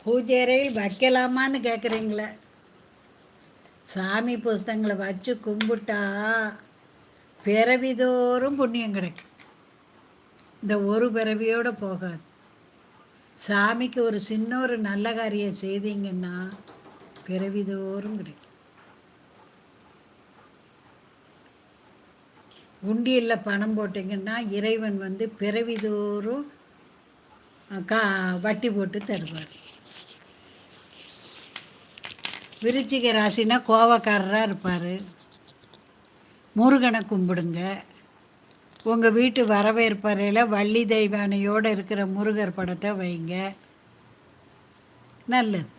பூஜை அறையில் வைக்கலாமான்னு கேட்குறீங்களே. சாமி புஸ்தகங்களை வச்சு கும்பிட்டா பிறவிதோறும் புண்ணியம் கிடைக்கும். இந்த ஒரு பிறவியோடு போகாது. சாமிக்கு ஒரு சின்ன ஒரு நல்ல காரியம் செய்தீங்கன்னா பிறவிதோறும் கிடைக்கும். உண்டியலில் பணம் போட்டிங்கன்னா இறைவன் பிறவிதோறும் வட்டி போட்டு தருவார். விருச்சிக ராசினா கோவக்காரராக இருப்பார். முருகனை கும்பிடுங்க. உங்கள் வீட்டு வரவேற்பறையில் வள்ளி தெய்வானையோடு இருக்கிற முருகர் படத்தை வைங்க. நல்லது.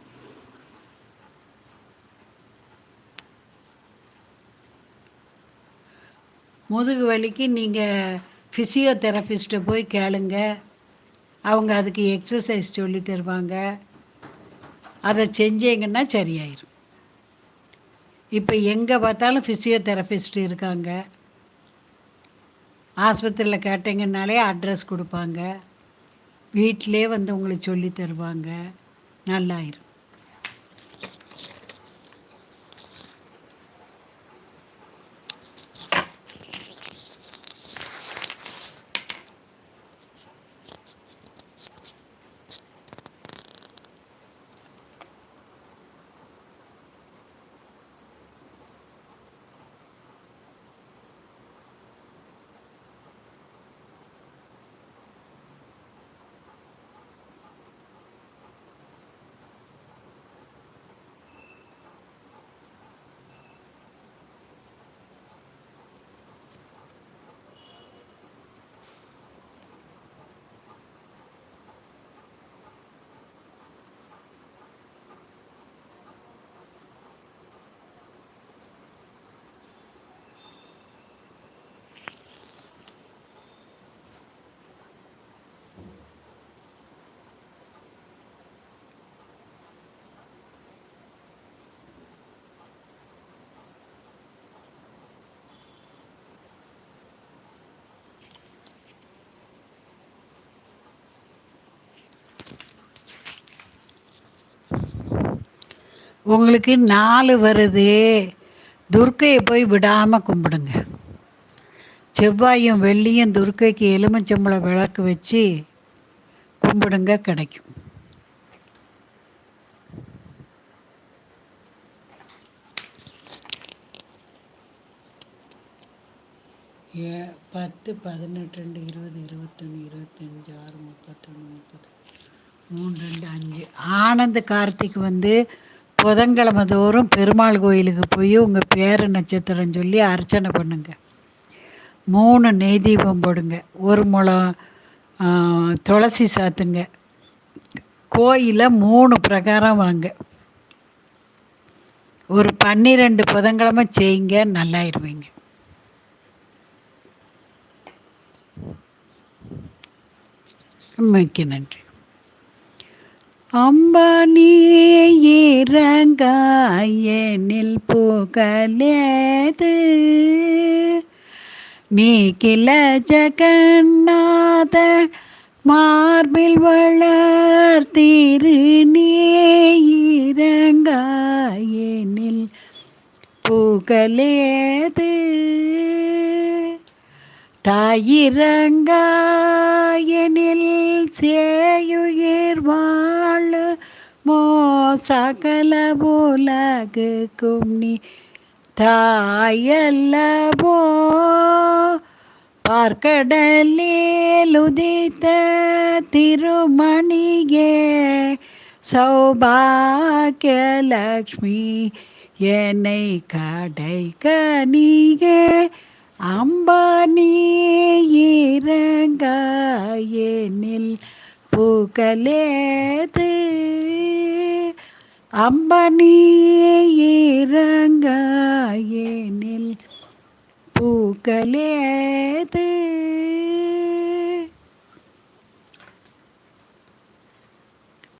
முதுகு வலிக்கு நீங்கள் ஃபிசியோதெரபிஸ்ட்டை போய் கேளுங்க. அவங்க அதுக்கு எக்ஸசைஸ் சொல்லி தருவாங்க. அதை செஞ்சீங்கன்னா சரியாயிரும். இப்போ எங்கே பார்த்தாலும் ஃபிசியோதெரபிஸ்ட் இருக்காங்க. ஆஸ்பத்திரியில் கேட்டிங்கன்னாலே அட்ரஸ் கொடுப்பாங்க. வீட்டிலே உங்களுக்கு சொல்லி தருவாங்க. நல்லாயிரும். உங்களுக்கு 4 வருது. துர்க்கையை போய் விடாமல் கும்பிடுங்க. செவ்வாயும் வெள்ளியும் துர்க்கைக்கு எலுமிச்சம்பழம் விளக்கு வச்சு கும்பிடுங்க, கிடைக்கும். ஏ 10, 18, 2, 20, 21, 25, 6, 31, 30, 3, 2, 5. ஆனந்த கார்த்திக் புதன்கிழமை தோறும் பெருமாள் கோயிலுக்கு போய் உங்கள் பேர நட்சத்திரம் சொல்லி அர்ச்சனை பண்ணுங்க. 3 நெய் தீபம் போடுங்க. 1 முழம் துளசி சாத்துங்க. கோயிலில் 3 பிரகாரம் வாங்க. ஒரு 12 புதன்கிழமை செய்யுங்க, நல்லாயிருவீங்க. மிக்க நன்றி. அம்பானி இறங்காயனில் புகழேது நீக்கில ஜகநாத மார்பில் வளர்த்திரு நீரங்காயனில் புகழேது தாயிரங்காயனில் சேயுயிர் வாழு மோ சகல உலகுக்கும் நீ தாயல்லவோ பார்க்கடலில் உதித்த திருமணியே சௌபாகியலக்ஷ்மி என்னை கடை கனியே அம்பானி இறங்காயனில் புகழேது அம்பானி இறங்காயனில் புகழேது.